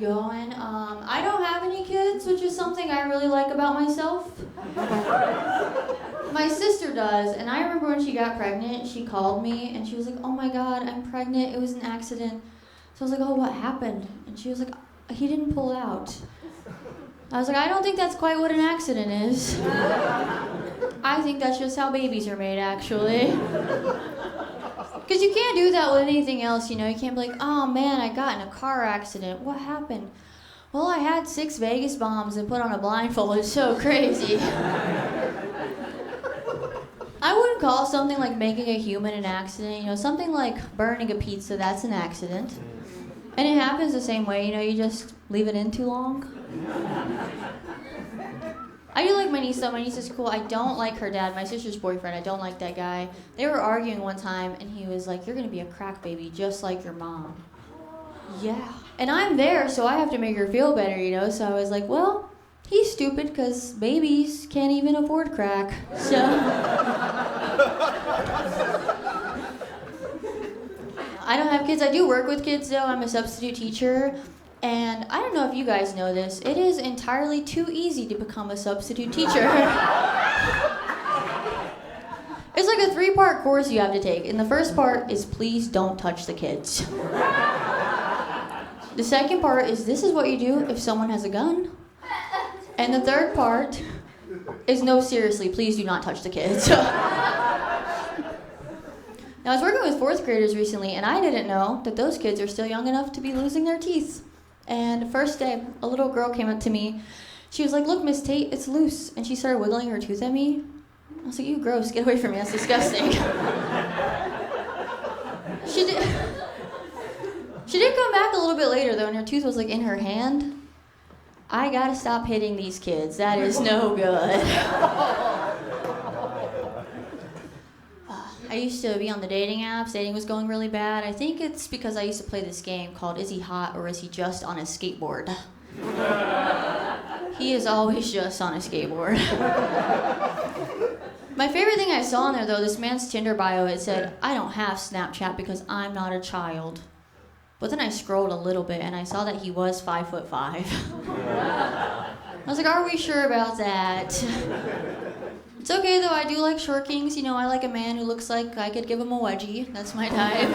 going? I don't have any kids, which is something I really like about myself. My sister does, and I remember when she got pregnant, she called me, and she was like, oh my God, I'm pregnant, it was an accident. So I was like, oh, what happened? And she was like, he didn't pull out. I was like, I don't think that's quite what an accident is. I think that's just how babies are made, actually. Because you can't do that with anything else, you know. You can't be like, oh man, I got in a car accident. What happened? Well, I had 6 Vegas bombs and put on a blindfold. It's so crazy. I wouldn't call something like making a human an accident. You know, something like burning a pizza, that's an accident. And it happens the same way, you know, you just leave it in too long. I do like my niece though. My niece is cool. I don't like her dad, my sister's boyfriend. I don't like that guy. They were arguing one time and he was like, you're gonna be a crack baby just like your mom. Yeah. And I'm there, so I have to make her feel better, you know? So I was like, well, he's stupid because babies can't even afford crack. So. I don't have kids. I do work with kids though. I'm a substitute teacher. And I don't know if you guys know this, it is entirely too easy to become a substitute teacher. It's like a 3-part course you have to take. And the first part is please don't touch the kids. The second part is this is what you do if someone has a gun. And the third part is no, seriously, please do not touch the kids. Now I was working with 4th graders recently and I didn't know that those kids are still young enough to be losing their teeth. And the first day, a little girl came up to me. She was like, look, Miss Tate, it's loose. And she started wiggling her tooth at me. I was like, you gross, get away from me, that's disgusting. She did come back a little bit later though, and her tooth was like in her hand. I gotta stop hitting these kids, that is no good. I used to be on the dating apps. Dating was going really bad. I think it's because I used to play this game called Is He Hot or Is He Just on a Skateboard? He is always just on a skateboard. My favorite thing I saw in there, though, this man's Tinder bio, it said, I don't have Snapchat because I'm not a child. But then I scrolled a little bit and I saw that he was 5'5". I was like, are we sure about that? It's okay though, I do like short kings. You know, I like a man who looks like I could give him a wedgie. That's my type.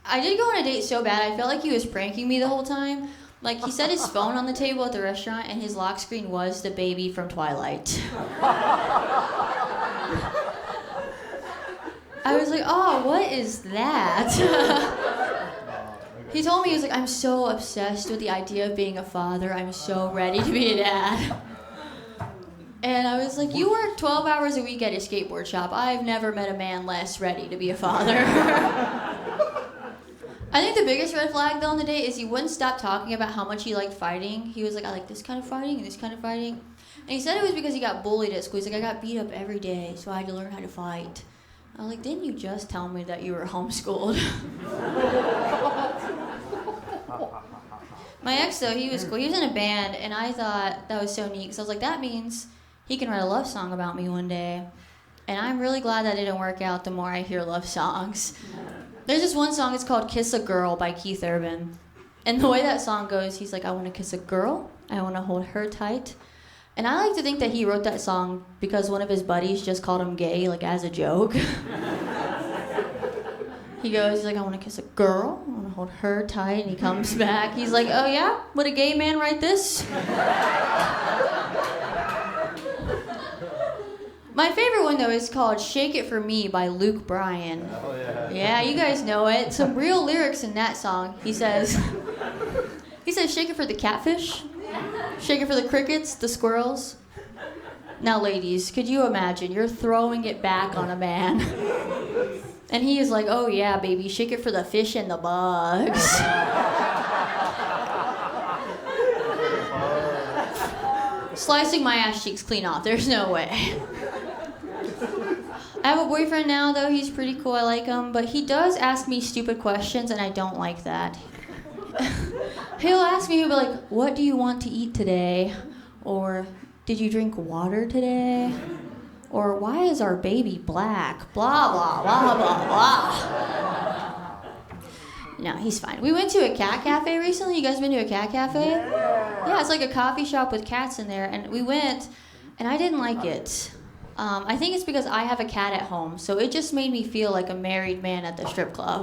I did go on a date so bad, I felt like he was pranking me the whole time. Like, he set his phone on the table at the restaurant and his lock screen was the baby from Twilight. I was like, oh, what is that? He told me, he was like, I'm so obsessed with the idea of being a father. I'm so ready to be a dad. And I was like, you work 12 hours a week at a skateboard shop. I've never met a man less ready to be a father. I think the biggest red flag, though, on the date is he wouldn't stop talking about how much he liked fighting. He was like, I like this kind of fighting and this kind of fighting. And he said it was because he got bullied at school. He's like, I got beat up every day, so I had to learn how to fight. I was like, didn't you just tell me that you were homeschooled? My ex, though, he was cool. He was in a band, and I thought that was so neat, because I was like, that means he can write a love song about me one day. And I'm really glad that didn't work out the more I hear love songs. There's this one song, it's called Kiss a Girl by Keith Urban. And the way that song goes, he's like, I want to kiss a girl, I want to hold her tight. And I like to think that he wrote that song because one of his buddies just called him gay, like as a joke. He's like, I want to kiss a girl, I want to hold her tight, and he comes back. He's like, oh yeah? Would a gay man write this? My favorite one, though, is called Shake It For Me by Luke Bryan. Oh, yeah. Yeah, you guys know it. Some real lyrics in that song. He says, shake it for the catfish, shake it for the crickets, the squirrels. Now, ladies, could you imagine? You're throwing it back on a man. And he is like, oh, yeah, baby, shake it for the fish and the bugs. Slicing my ass cheeks clean off. There's no way. I have a boyfriend now, though. He's pretty cool. I like him. But he does ask me stupid questions, and I don't like that. He'll ask me, he'll be like, what do you want to eat today? Or, did you drink water today? Or, why is our baby black? Blah, blah, blah, blah, blah. No, he's fine. We went to a cat cafe recently. You guys been to a cat cafe? Yeah, it's like a coffee shop with cats in there. And we went, and I didn't like it. I think it's because I have a cat at home, so it just made me feel like a married man at the strip club.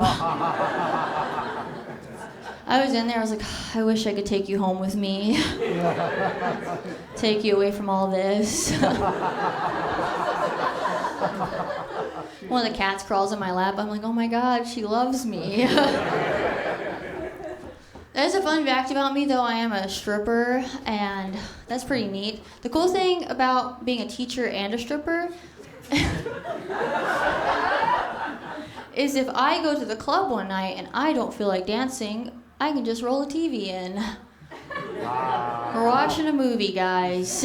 I was in there, I was like, I wish I could take you home with me. Take you away from all this. One of the cats crawls in my lap. I'm like, oh my God, she loves me. There's a fun fact about me, though. I am a stripper, and that's pretty neat. The cool thing about being a teacher and a stripper is if I go to the club one night and I don't feel like dancing, I can just roll a TV in. We're watching a movie, guys.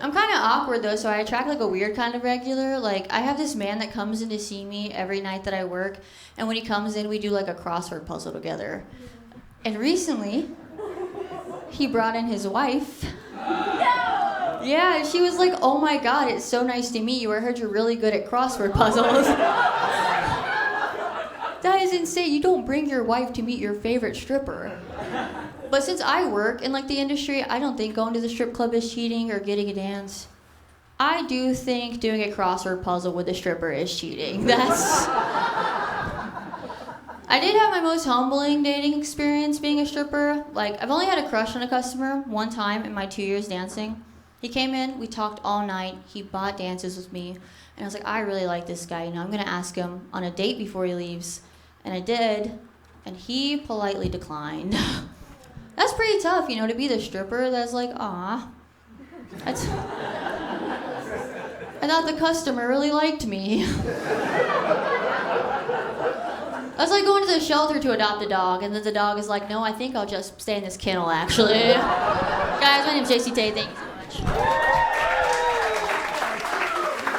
I'm kind of awkward, though, so I attract like a weird kind of regular. Like, I have this man that comes in to see me every night that I work, and when he comes in, we do like a crossword puzzle together. And recently, he brought in his wife. Yeah, she was like, oh my God, it's so nice to meet you. I heard you're really good at crossword puzzles. That is insane. You don't bring your wife to meet your favorite stripper. But since I work in like the industry, I don't think going to the strip club is cheating or getting a dance. I do think doing a crossword puzzle with a stripper is cheating. I did have my most humbling dating experience being a stripper. Like, I've only had a crush on a customer one time in my 2 years dancing. He came in, we talked all night, he bought dances with me, and I was like, I really like this guy, I'm gonna ask him on a date before he leaves. And I did, and he politely declined. That's pretty tough, to be the stripper that's like, aw. I thought the customer really liked me. That's like going to the shelter to adopt a dog, and then the dog is like, no, I think I'll just stay in this kennel, actually. Guys, my name's Jacy Tate. Thank you so much.